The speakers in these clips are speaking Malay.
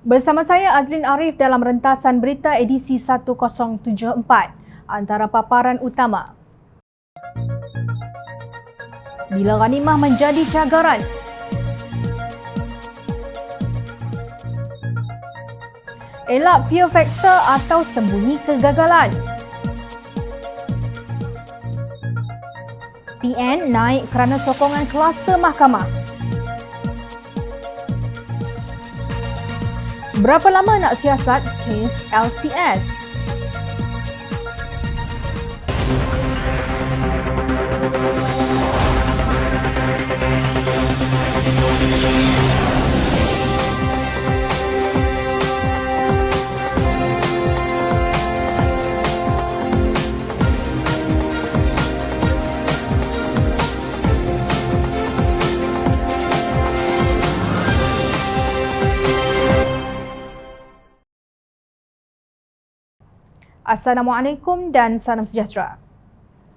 Bersama saya Azlin Arif dalam rentasan berita edisi 1074. Antara paparan utama. Bila ghanimah menjadi cagaran. Elak fear factor atau sembunyi kegagalan. PN naik kerana sokongan kluster mahkamah. Berapa lama nak siasat kes LCS? Assalamualaikum dan salam sejahtera.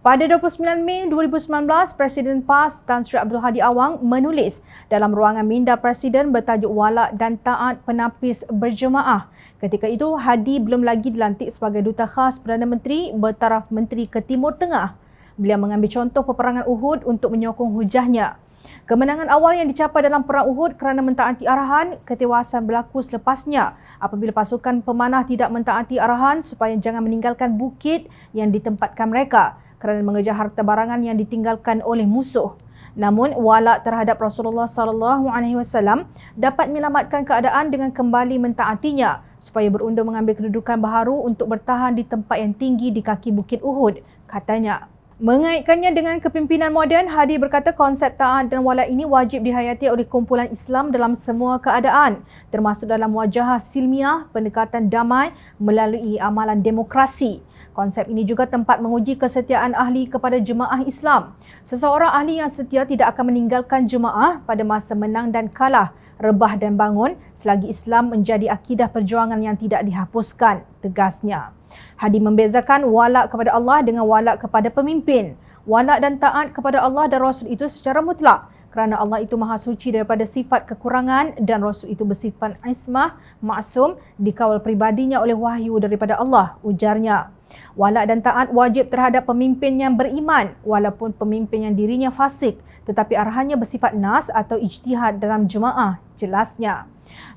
Pada 29 Mei 2019, Presiden PAS Tan Sri Abdul Hadi Awang menulis dalam ruangan minda Presiden bertajuk Walak dan Taat Penapis Berjemaah. Ketika itu, Hadi belum lagi dilantik sebagai Duta Khas Perdana Menteri bertaraf Menteri ke Timur Tengah. Beliau mengambil contoh peperangan Uhud untuk menyokong hujahnya. Kemenangan awal yang dicapai dalam Perang Uhud kerana mentaati arahan, ketewasan berlaku selepasnya apabila pasukan pemanah tidak mentaati arahan supaya jangan meninggalkan bukit yang ditempatkan mereka kerana mengejar harta barangan yang ditinggalkan oleh musuh. Namun, walak terhadap Rasulullah SAW dapat menyelamatkan keadaan dengan kembali mentaatinya supaya berundur mengambil kedudukan baharu untuk bertahan di tempat yang tinggi di kaki bukit Uhud, katanya. Mengaitkannya dengan kepimpinan moden, Hadi berkata konsep taat dan walak ini wajib dihayati oleh kumpulan Islam dalam semua keadaan, termasuk dalam wajah silmiah, pendekatan damai melalui amalan demokrasi. Konsep ini juga tempat menguji kesetiaan ahli kepada jemaah Islam. Seseorang ahli yang setia tidak akan meninggalkan jemaah pada masa menang dan kalah, rebah dan bangun selagi Islam menjadi akidah perjuangan yang tidak dihapuskan, tegasnya. Hadi membezakan walak kepada Allah dengan walak kepada pemimpin. Walak dan taat kepada Allah dan Rasul itu secara mutlak kerana Allah itu maha suci daripada sifat kekurangan dan Rasul itu bersifat ismah, maksum, dikawal pribadinya oleh wahyu daripada Allah, ujarnya. Walak dan taat wajib terhadap pemimpin yang beriman walaupun pemimpin yang dirinya fasik tetapi arahannya bersifat nas atau ijtihad dalam jemaah, jelasnya.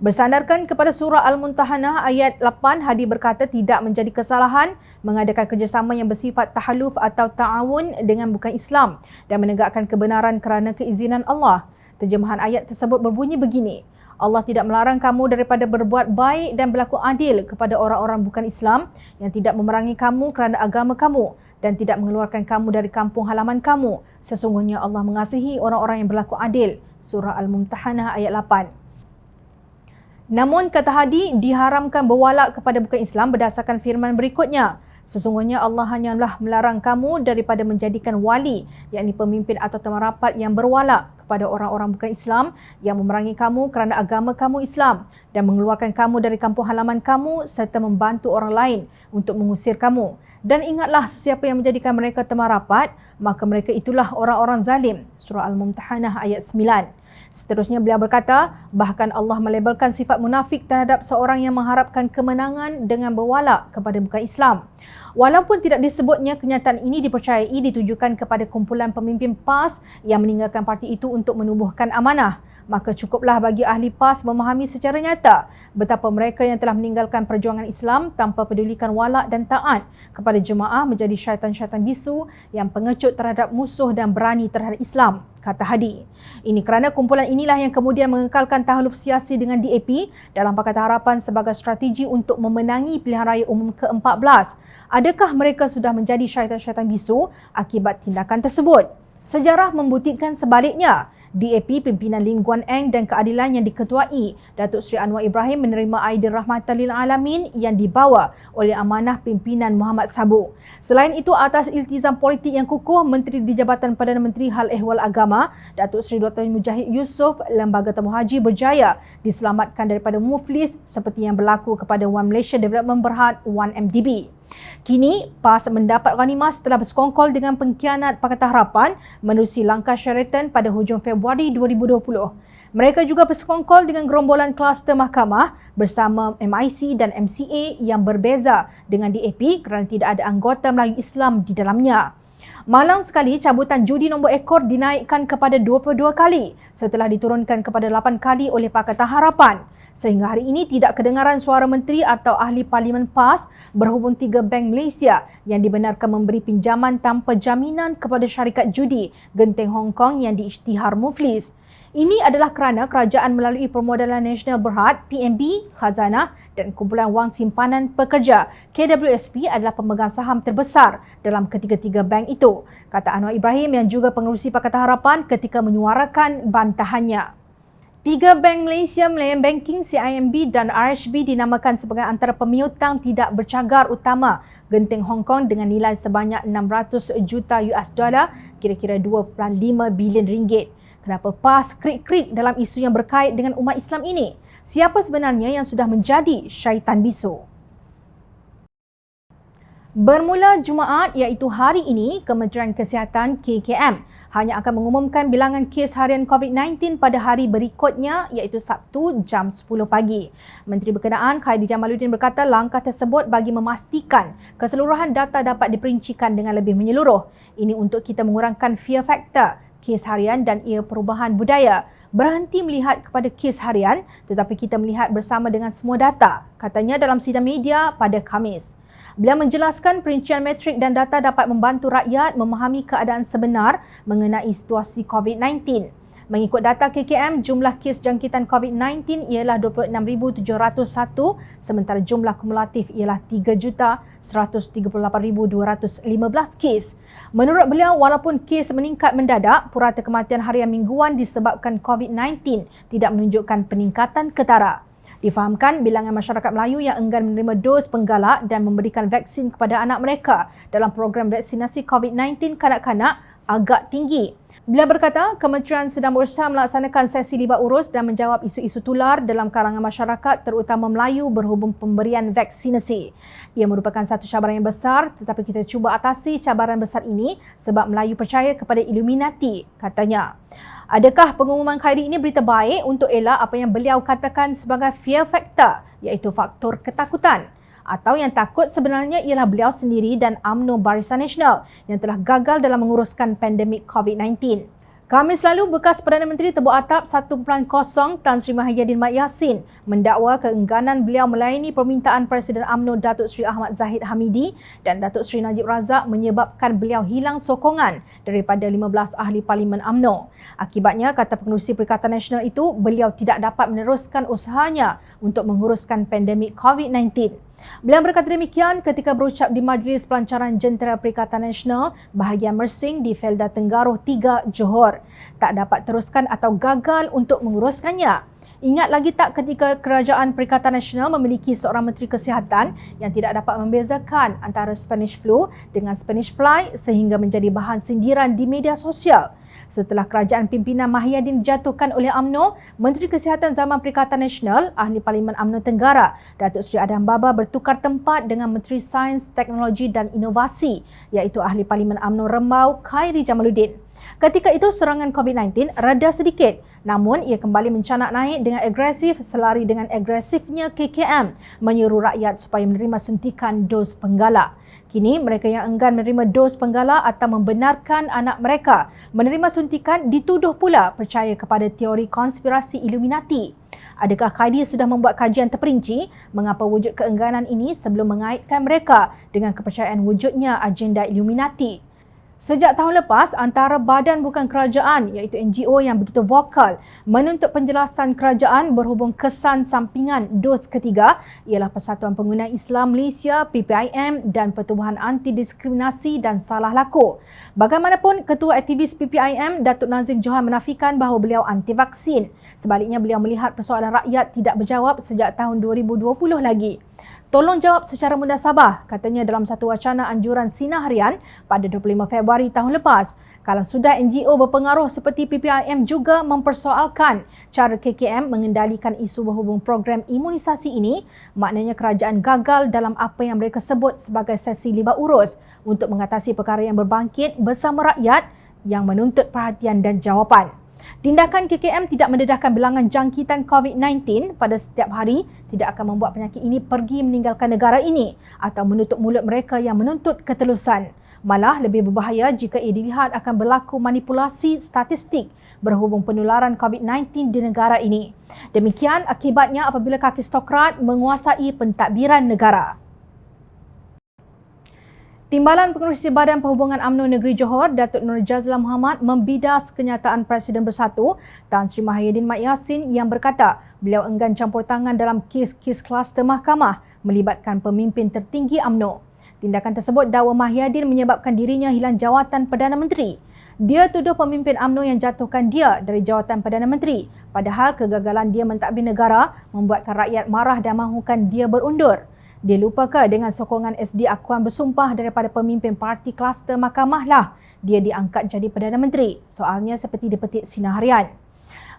Bersandarkan kepada surah Al-Mumtahanah ayat 8, Hadi berkata tidak menjadi kesalahan mengadakan kerjasama yang bersifat tahaluf atau ta'awun dengan bukan Islam dan menegakkan kebenaran kerana keizinan Allah. Terjemahan ayat tersebut berbunyi begini: Allah tidak melarang kamu daripada berbuat baik dan berlaku adil kepada orang-orang bukan Islam yang tidak memerangi kamu kerana agama kamu dan tidak mengeluarkan kamu dari kampung halaman kamu. Sesungguhnya Allah mengasihi orang-orang yang berlaku adil. Surah Al-Mumtahanah ayat 8. Namun, kata Hadi, diharamkan berwalak kepada bukan Islam berdasarkan firman berikutnya. Sesungguhnya Allah hanyalah melarang kamu daripada menjadikan wali, yakni pemimpin atau teman rapat yang berwalak kepada orang-orang bukan Islam yang memerangi kamu kerana agama kamu Islam dan mengeluarkan kamu dari kampung halaman kamu serta membantu orang lain untuk mengusir kamu. Dan ingatlah, sesiapa yang menjadikan mereka teman rapat, maka mereka itulah orang-orang zalim. Surah Al-Mumtahanah ayat 9. Seterusnya beliau berkata, bahkan Allah melabelkan sifat munafik terhadap seorang yang mengharapkan kemenangan dengan berwalak kepada bukan Islam. Walaupun tidak disebutnya, kenyataan ini dipercayai ditujukan kepada kumpulan pemimpin PAS yang meninggalkan parti itu untuk menubuhkan amanah. Maka cukuplah bagi ahli PAS memahami secara nyata betapa mereka yang telah meninggalkan perjuangan Islam tanpa pedulikan walak dan taat kepada jemaah menjadi syaitan-syaitan bisu yang pengecut terhadap musuh dan berani terhadap Islam, kata Hadi. Ini kerana kumpulan inilah yang kemudian mengekalkan tahaluf siasi dengan DAP dalam Pakatan Harapan sebagai strategi untuk memenangi pilihan raya umum ke-14. Adakah mereka sudah menjadi syaitan-syaitan bisu akibat tindakan tersebut? Sejarah membuktikan sebaliknya. DAP pimpinan Lee Kuan Eng dan keadilan yang diketuai Datuk Seri Anwar Ibrahim menerima Aidil Rahmatan lil Alamin yang dibawa oleh amanah pimpinan Muhammad Sabu. Selain itu, atas iltizam politik yang kukuh, Menteri di Jabatan Perdana Menteri Hal Ehwal Agama Datuk Seri Dr. Mujahid Yusof, Lembaga Tamu Haji berjaya diselamatkan daripada muflis seperti yang berlaku kepada One Malaysia Development Berhad 1MDB. Kini, PAS mendapat ghanimah setelah bersekongkol dengan pengkhianat Pakatan Harapan menerusi langkah Sheraton pada hujung Februari 2020. Mereka juga bersekongkol dengan gerombolan kluster mahkamah bersama MIC dan MCA yang berbeza dengan DAP kerana tidak ada anggota Melayu Islam di dalamnya. Malang sekali, cabutan judi nombor ekor dinaikkan kepada 22 kali setelah diturunkan kepada 8 kali oleh Pakatan Harapan. Sehingga hari ini tidak kedengaran suara menteri atau ahli parlimen PAS berhubung 3 bank Malaysia yang dibenarkan memberi pinjaman tanpa jaminan kepada syarikat judi Genting Hong Kong yang diisytihar muflis. Ini adalah kerana kerajaan melalui Permodalan Nasional Berhad, PNB, Khazanah dan Kumpulan Wang Simpanan Pekerja, KWSP adalah pemegang saham terbesar dalam ketiga-tiga bank itu, kata Anwar Ibrahim yang juga pengerusi Pakatan Harapan ketika menyuarakan bantahannya. 3 bank Malaysia Malayan Banking, CIMB dan RHB dinamakan sebagai antara pemiutang tidak bercagar utama Genting Hong Kong dengan nilai sebanyak 600 juta US dollar, kira-kira 2.5 bilion ringgit. Kenapa PAS krik-krik dalam isu yang berkait dengan umat Islam ini? Siapa sebenarnya yang sudah menjadi syaitan bisu? Bermula Jumaat iaitu hari ini, Kementerian Kesihatan KKM hanya akan mengumumkan bilangan kes harian COVID-19 pada hari berikutnya iaitu Sabtu jam 10 pagi. Menteri Berkenaan Khairy Jamaluddin berkata langkah tersebut bagi memastikan keseluruhan data dapat diperincikan dengan lebih menyeluruh. Ini untuk kita mengurangkan fear factor kes harian dan ia perubahan budaya. Berhenti melihat kepada kes harian tetapi kita melihat bersama dengan semua data, katanya dalam sidang media pada Khamis. Beliau menjelaskan perincian metrik dan data dapat membantu rakyat memahami keadaan sebenar mengenai situasi COVID-19. Mengikut data KKM, jumlah kes jangkitan COVID-19 ialah 26,701 sementara jumlah kumulatif ialah 3,138,215 kes. Menurut beliau, walaupun kes meningkat mendadak, purata kematian harian mingguan disebabkan COVID-19 tidak menunjukkan peningkatan ketara. Difahamkan bilangan masyarakat Melayu yang enggan menerima dos penggalak dan memberikan vaksin kepada anak mereka dalam program vaksinasi COVID-19 kanak-kanak agak tinggi. Beliau berkata, kementerian sedang berusaha melaksanakan sesi libat urus dan menjawab isu-isu tular dalam kalangan masyarakat terutama Melayu berhubung pemberian vaksinasi. Ia merupakan satu cabaran yang besar tetapi kita cuba atasi cabaran besar ini sebab Melayu percaya kepada Illuminati, katanya. Adakah pengumuman Khairy ini berita baik untuk elak apa yang beliau katakan sebagai fear factor iaitu faktor ketakutan? Atau yang takut sebenarnya ialah beliau sendiri dan UMNO Barisan Nasional yang telah gagal dalam menguruskan pandemik COVID-19. Khamis lalu, bekas Perdana Menteri Tebuk Atap 1.0 Tan Sri Mahyadin Mat Yassin mendakwa keengganan beliau melayani permintaan Presiden UMNO Datuk Seri Ahmad Zahid Hamidi dan Datuk Seri Najib Razak menyebabkan beliau hilang sokongan daripada 15 ahli Parlimen UMNO. Akibatnya, kata pengerusi Perikatan Nasional itu, beliau tidak dapat meneruskan usahanya untuk menguruskan pandemik COVID-19. Beliau berkata demikian ketika berucap di Majlis Pelancaran Jentera Perikatan Nasional bahagian Mersing di Felda Tenggaruh 3, Johor. Tak dapat teruskan atau gagal untuk menguruskannya. Ingat lagi tak ketika Kerajaan Perikatan Nasional memiliki seorang Menteri Kesihatan yang tidak dapat membezakan antara Spanish flu dengan Spanish fly sehingga menjadi bahan sindiran di media sosial. Setelah kerajaan pimpinan Mahyadin dijatuhkan oleh UMNO, Menteri Kesihatan zaman Perikatan Nasional, Ahli Parlimen UMNO Tenggara, Datuk Seri Adam Baba bertukar tempat dengan Menteri Sains, Teknologi dan Inovasi, iaitu Ahli Parlimen UMNO Rembau, Khairy Jamaluddin. Ketika itu serangan COVID-19 reda sedikit, namun ia kembali mencanak naik dengan agresif selari dengan agresifnya KKM menyuruh rakyat supaya menerima suntikan dos penggalak. Kini mereka yang enggan menerima dos penggalak atau membenarkan anak mereka menerima suntikan dituduh pula percaya kepada teori konspirasi Illuminati. Adakah Khairy sudah membuat kajian terperinci mengapa wujud keengganan ini sebelum mengaitkan mereka dengan kepercayaan wujudnya agenda Illuminati? Sejak tahun lepas, antara badan bukan kerajaan iaitu NGO yang begitu vokal menuntut penjelasan kerajaan berhubung kesan sampingan dos ketiga ialah Persatuan Pengguna Islam Malaysia PPIM dan Pertubuhan Anti Diskriminasi dan Salah Laku. Bagaimanapun, Ketua Aktivis PPIM Datuk Nazim Johan menafikan bahawa beliau anti vaksin. Sebaliknya, beliau melihat persoalan rakyat tidak berjawab sejak tahun 2020 lagi. Tolong jawab secara mundasabah, katanya dalam satu wacana anjuran Sinar Harian pada 25 Februari tahun lepas. Kalau sudah NGO berpengaruh seperti PPIM juga mempersoalkan cara KKM mengendalikan isu berhubung program imunisasi ini, maknanya kerajaan gagal dalam apa yang mereka sebut sebagai sesi libat urus untuk mengatasi perkara yang berbangkit bersama rakyat yang menuntut perhatian dan jawapan. Tindakan KKM tidak mendedahkan bilangan jangkitan COVID-19 pada setiap hari tidak akan membuat penyakit ini pergi meninggalkan negara ini atau menutup mulut mereka yang menuntut ketelusan. Malah lebih berbahaya jika ia dilihat akan berlaku manipulasi statistik berhubung penularan COVID-19 di negara ini. Demikian akibatnya apabila kakistokrat menguasai pentadbiran negara. Timbalan Pengerusi Badan Perhubungan UMNO Negeri Johor, Datuk Nur Jazlan Muhammad membidas kenyataan Presiden Bersatu Tan Sri Mahyidin Mat Yassin yang berkata beliau enggan campur tangan dalam kes-kes kluster mahkamah melibatkan pemimpin tertinggi UMNO. Tindakan tersebut dakwa Mahyidin menyebabkan dirinya hilang jawatan Perdana Menteri. Dia tuduh pemimpin UMNO yang jatuhkan dia dari jawatan Perdana Menteri, padahal kegagalan dia mentadbir negara membuatkan rakyat marah dan mahukan dia berundur. Dia lupa ke dengan sokongan SD akuan bersumpah daripada pemimpin parti kluster mahkamah lah dia diangkat jadi Perdana Menteri. Soalnya seperti dipetik Sinar Harian.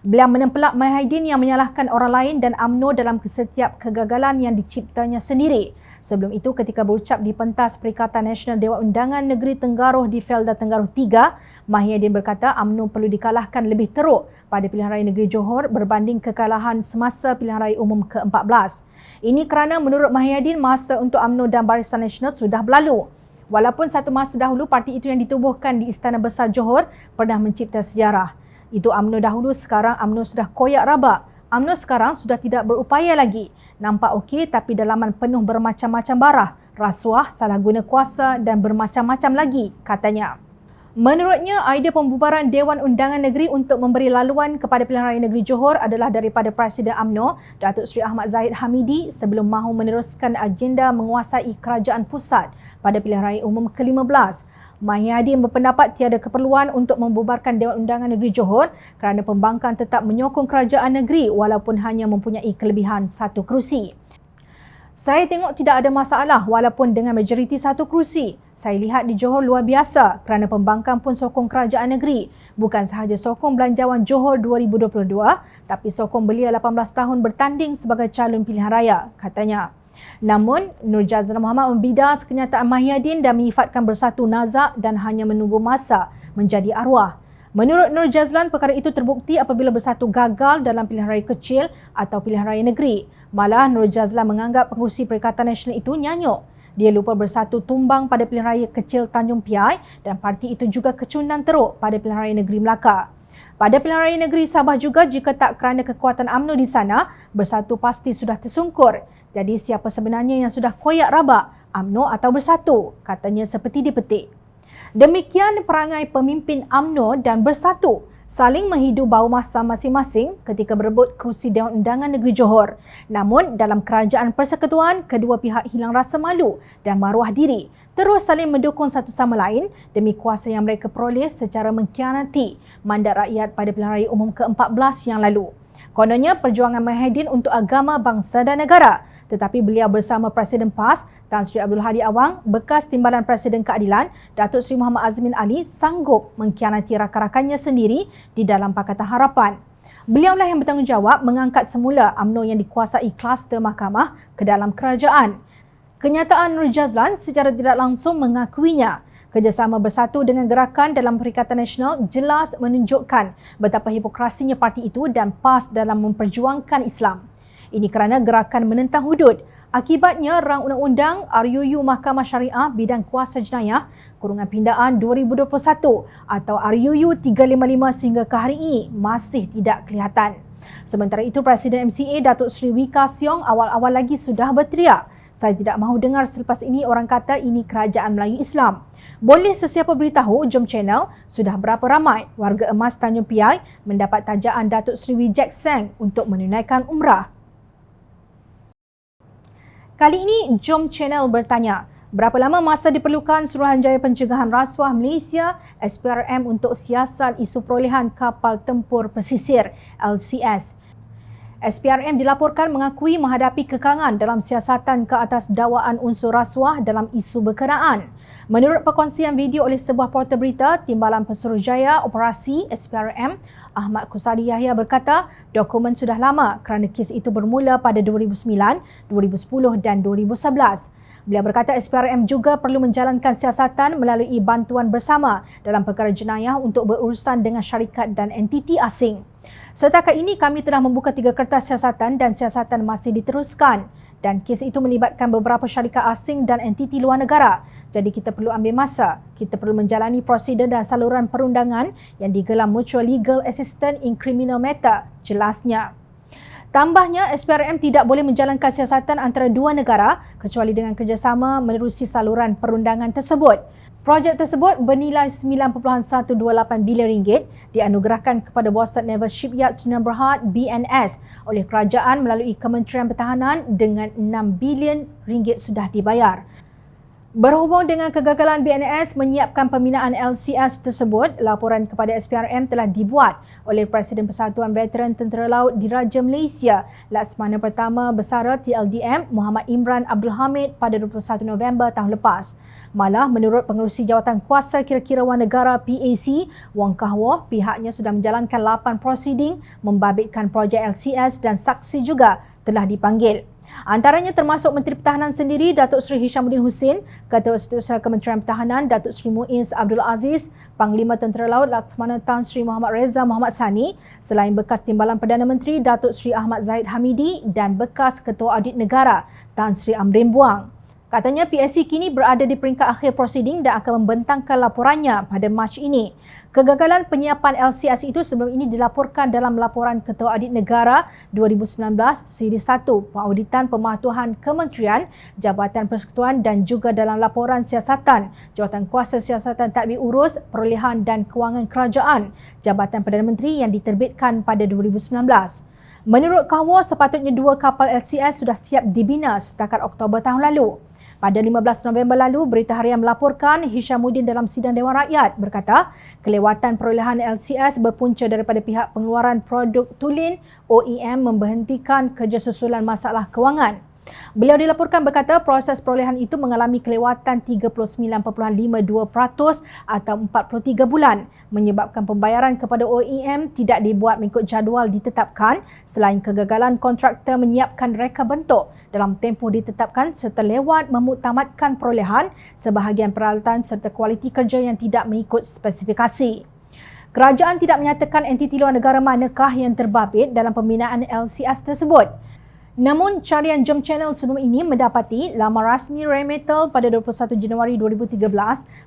Beliau menempelak Mahyidin yang menyalahkan orang lain dan UMNO dalam setiap kegagalan yang diciptanya sendiri. Sebelum itu, ketika berucap di pentas Perikatan Nasional Dewan Undangan Negeri Tenggaruh di Felda Tenggaruh 3, Mahyidin berkata UMNO perlu dikalahkan lebih teruk pada pilihan raya negeri Johor berbanding kekalahan semasa pilihan raya umum ke-14. Ini kerana menurut Mahyidin masa untuk UMNO dan Barisan Nasional sudah berlalu. Walaupun satu masa dahulu parti itu yang ditubuhkan di Istana Besar Johor pernah mencipta sejarah. Itu UMNO dahulu, sekarang UMNO sudah koyak rabak. UMNO sekarang sudah tidak berupaya lagi. Nampak okey tapi dalaman penuh bermacam-macam barah, rasuah, salah guna kuasa dan bermacam-macam lagi, katanya. Menurutnya, idea pembubaran Dewan Undangan Negeri untuk memberi laluan kepada pilihan raya negeri Johor adalah daripada Presiden UMNO, Datuk Seri Ahmad Zahid Hamidi sebelum mahu meneruskan agenda menguasai kerajaan pusat pada pilihan raya umum ke-15. Mahyidin berpendapat tiada keperluan untuk membubarkan Dewan Undangan Negeri Johor kerana pembangkang tetap menyokong kerajaan negeri walaupun hanya mempunyai kelebihan satu kerusi. Saya tengok tidak ada masalah walaupun dengan majoriti satu kerusi. Saya lihat di Johor luar biasa kerana pembangkang pun sokong kerajaan negeri. Bukan sahaja sokong belanjawan Johor 2022, tapi sokong belia 18 tahun bertanding sebagai calon pilihan raya, katanya. Namun, Nur Jazlan Muhammad membidas kenyataan Mahyidin dan menyifatkan Bersatu nazak dan hanya menunggu masa menjadi arwah. Menurut Nur Jazlan, perkara itu terbukti apabila Bersatu gagal dalam pilihan raya kecil atau pilihan raya negeri. Malah Nur Jazlan menganggap pengerusi Perikatan Nasional itu nyanyuk. Dia lupa Bersatu tumbang pada pilihan raya kecil Tanjung Piai dan parti itu juga kecundang teruk pada pilihan raya negeri Melaka. Pada pilihan raya negeri Sabah juga, jika tak kerana kekuatan UMNO di sana, Bersatu pasti sudah tersungkur. Jadi siapa sebenarnya yang sudah koyak rabak, UMNO atau Bersatu? Katanya seperti dipetik. Demikian perangai pemimpin UMNO dan Bersatu saling menghidu bau masa masing-masing ketika berebut kerusi Dewan Undangan Negeri Johor. Namun dalam kerajaan persekutuan, kedua pihak hilang rasa malu dan maruah diri, terus saling mendukung satu sama lain demi kuasa yang mereka peroleh secara mengkhianati mandat rakyat pada pilihan raya umum ke-14 yang lalu. Kononnya perjuangan Mahyidin untuk agama, bangsa dan negara, tetapi beliau bersama Presiden PAS Tan Sri Abdul Hadi Awang, bekas Timbalan Presiden Keadilan Datuk Seri Muhammad Azmin Ali sanggup mengkhianati rakan-rakannya sendiri di dalam Pakatan Harapan. Beliaulah yang bertanggungjawab mengangkat semula UMNO yang dikuasai kluster mahkamah ke dalam kerajaan. Kenyataan Nur Jazlan secara tidak langsung mengakuinya. Kerjasama Bersatu dengan gerakan dalam Perikatan Nasional jelas menunjukkan betapa hipokrasinya parti itu dan PAS dalam memperjuangkan Islam. Ini kerana gerakan menentang hudud. Akibatnya, Rang Undang-Undang RUU Mahkamah Syariah Bidang Kuasa Jenayah Kurungan Pindaan 2021 atau RUU 355 sehingga ke hari ini masih tidak kelihatan. Sementara itu, Presiden MCA Datuk Seri Wee Ka Siong awal-awal lagi sudah berteriak, "Saya tidak mahu dengar selepas ini orang kata ini kerajaan Melayu Islam." Boleh sesiapa beritahu Jom Channel sudah berapa ramai warga emas Tanjung Piai mendapat tajaan Datuk Seri Wee Jack Seng untuk menunaikan umrah? Kali ini, Jom Channel bertanya, berapa lama masa diperlukan Suruhanjaya Pencegahan Rasuah Malaysia SPRM untuk siasat isu perolehan kapal tempur pesisir LCS? SPRM dilaporkan mengakui menghadapi kekangan dalam siasatan ke atas dakwaan unsur rasuah dalam isu berkenaan. Menurut perkongsian video oleh sebuah portal berita, Timbalan Pesuruhjaya Operasi SPRM Ahmad Kusari Yahya berkata dokumen sudah lama kerana kes itu bermula pada 2009, 2010 dan 2011. Beliau berkata SPRM juga perlu menjalankan siasatan melalui bantuan bersama dalam perkara jenayah untuk berurusan dengan syarikat dan entiti asing. Setakat ini kami telah membuka 3 kertas siasatan dan siasatan masih diteruskan. Dan kes itu melibatkan beberapa syarikat asing dan entiti luar negara. Jadi kita perlu ambil masa. Kita perlu menjalani prosedur dan saluran perundangan yang digelar Mutual Legal Assistance in Criminal Matter, jelasnya. Tambahnya, SPRM tidak boleh menjalankan siasatan antara dua negara kecuali dengan kerjasama menerusi saluran perundangan tersebut. Projek tersebut bernilai 9.128 bilion ringgit dianugerahkan kepada Boston Naval Shipyard Sdn Bhd BNS oleh kerajaan melalui Kementerian Pertahanan dengan 6 bilion ringgit sudah dibayar. Berhubung dengan kegagalan BNS menyiapkan pembinaan LCS tersebut, laporan kepada SPRM telah dibuat oleh Presiden Persatuan Veteran Tentera Laut Diraja Malaysia Laksamana Pertama Bersara TLDM Muhammad Imran Abdul Hamid pada 21 November tahun lepas. Malah menurut Pengerusi Jawatan Kuasa Kira-Kirauan Negara PAC, Wong Kah-Wah, pihaknya sudah menjalankan 8 prosiding membabitkan projek LCS dan saksi juga telah dipanggil. Antaranya termasuk Menteri Pertahanan sendiri Datuk Seri Hishamuddin Hussein, Ketua Setiausaha Kementerian Pertahanan Datuk Seri Muiz Abdul Aziz, Panglima Tentera Laut Laksamana Tan Sri Muhammad Reza Muhammad Sani, selain bekas Timbalan Perdana Menteri Datuk Seri Ahmad Zahid Hamidi dan bekas Ketua Audit Negara Tan Sri Amrin Buang. Katanya PSC kini berada di peringkat akhir prosiding dan akan membentangkan laporannya pada Mac ini. Kegagalan penyiapan LCS itu sebelum ini dilaporkan dalam laporan Ketua Audit Negara 2019 Siri 1, Pengauditan Pematuhan Kementerian, Jabatan Persekutuan dan juga dalam laporan siasatan Jawatan Kuasa Siasatan Tadbir Urus, Perolehan dan Kewangan Kerajaan, Jabatan Perdana Menteri yang diterbitkan pada 2019. Menurut Kah-Wah, sepatutnya 2 kapal LCS sudah siap dibina setakat Oktober tahun lalu. Pada 15 November lalu, Berita Harian melaporkan Hishamuddin dalam sidang Dewan Rakyat berkata kelewatan perolehan LCS berpunca daripada pihak pengeluaran produk tulen OEM memberhentikan kerja susulan masalah kewangan. Beliau dilaporkan berkata proses perolehan itu mengalami kelewatan 39.52% atau 43 bulan menyebabkan pembayaran kepada OEM tidak dibuat mengikut jadual ditetapkan selain kegagalan kontraktor menyiapkan reka bentuk dalam tempoh ditetapkan serta lewat memuktamadkan perolehan sebahagian peralatan serta kualiti kerja yang tidak mengikut spesifikasi. Kerajaan tidak menyatakan entiti luar negara manakah yang terbabit dalam pembinaan LCS tersebut. Namun, carian Jom Channel sebelum ini mendapati laman rasmi Rheinmetall pada 21 Januari 2013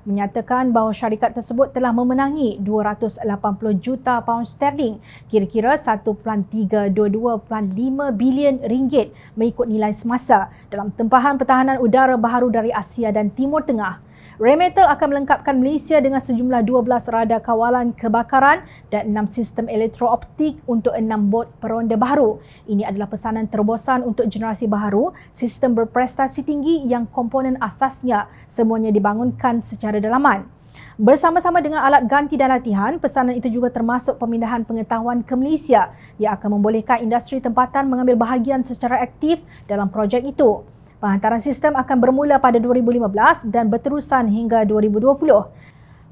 menyatakan bahawa syarikat tersebut telah memenangi 280 juta pound sterling, kira-kira 1.322.5 bilion ringgit mengikut nilai semasa dalam tempahan pertahanan udara baharu dari Asia dan Timur Tengah. Rheinmetall akan melengkapkan Malaysia dengan sejumlah 12 radar kawalan kebakaran dan 6 sistem elektrooptik untuk 6 bot peronda baharu. Ini adalah pesanan terobosan untuk generasi baharu, sistem berprestasi tinggi yang komponen asasnya semuanya dibangunkan secara dalaman. Bersama-sama dengan alat ganti dan latihan, pesanan itu juga termasuk pemindahan pengetahuan ke Malaysia yang akan membolehkan industri tempatan mengambil bahagian secara aktif dalam projek itu. Penghantaran sistem akan bermula pada 2015 dan berterusan hingga 2020.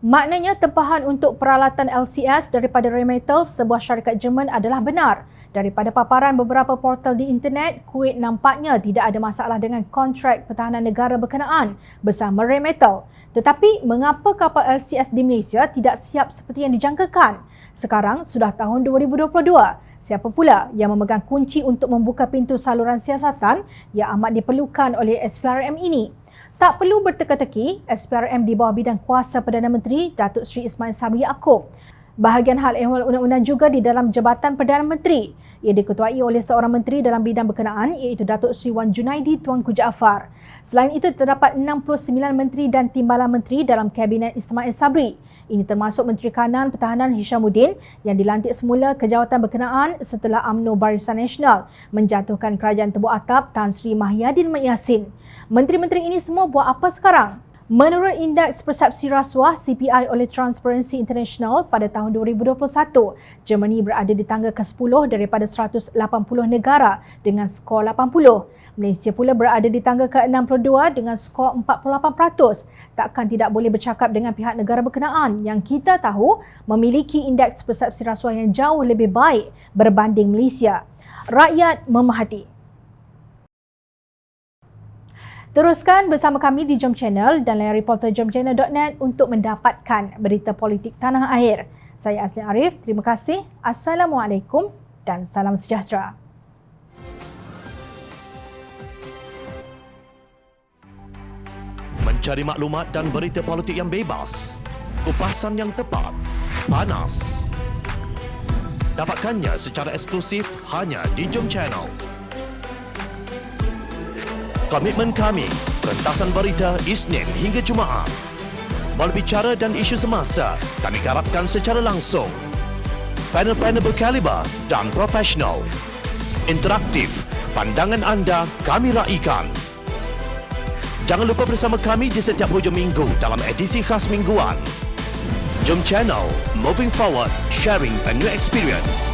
Maknanya tempahan untuk peralatan LCS daripada Rheinmetall, sebuah syarikat Jerman adalah benar. Daripada paparan beberapa portal di internet, Kuwait nampaknya tidak ada masalah dengan kontrak pertahanan negara berkenaan bersama Rheinmetall. Tetapi mengapa kapal LCS di Malaysia tidak siap seperti yang dijangkakan? Sekarang sudah tahun 2022. Siapa pula yang memegang kunci untuk membuka pintu saluran siasatan yang amat diperlukan oleh SPRM ini? Tak perlu berteka-teki, SPRM di bawah bidang kuasa Perdana Menteri Datuk Seri Ismail Sabri Yaakob. Bahagian hal ehwal undang-undang juga di dalam Jabatan Perdana Menteri. Ia diketuai oleh seorang menteri dalam bidang berkenaan iaitu Datuk Seri Wan Junaidi Tuanku Jaafar. Selain itu terdapat 69 menteri dan timbalan menteri dalam Kabinet Ismail Sabri. Ini termasuk Menteri Kanan Pertahanan Hishamuddin yang dilantik semula ke jawatan berkenaan setelah UMNO Barisan Nasional menjatuhkan kerajaan Tebu Atap Tan Sri Mahyadin Mat Yassin. Menteri-menteri ini semua buat apa sekarang? Menurut Indeks Persepsi Rasuah CPI oleh Transparency International pada tahun 2021, Germany berada di tangga ke-10 daripada 180 negara dengan skor 80. Malaysia pula berada di tangga ke-62 dengan skor 48%. Takkan tidak boleh bercakap dengan pihak negara berkenaan yang kita tahu memiliki indeks persepsi rasuah yang jauh lebih baik berbanding Malaysia. Rakyat memahati. Teruskan bersama kami di Jom Channel dan layari portal jomchannel.net untuk mendapatkan berita politik tanah air. Saya Azli Arif, terima kasih. Assalamualaikum dan salam sejahtera. Mencari maklumat dan berita politik yang bebas, kupasan yang tepat, panas. Dapatkannya secara eksklusif hanya di Jom Channel. Komitmen kami, rentasan berita Isnin hingga Jumaat. Berbicara dan isu semasa, kami garapkan secara langsung. Panel-panel berkaliber dan profesional. Interaktif, pandangan anda kami raikan. Jangan lupa bersama kami di setiap hujung minggu dalam edisi khas mingguan. Jom Channel, moving forward, sharing a new experience.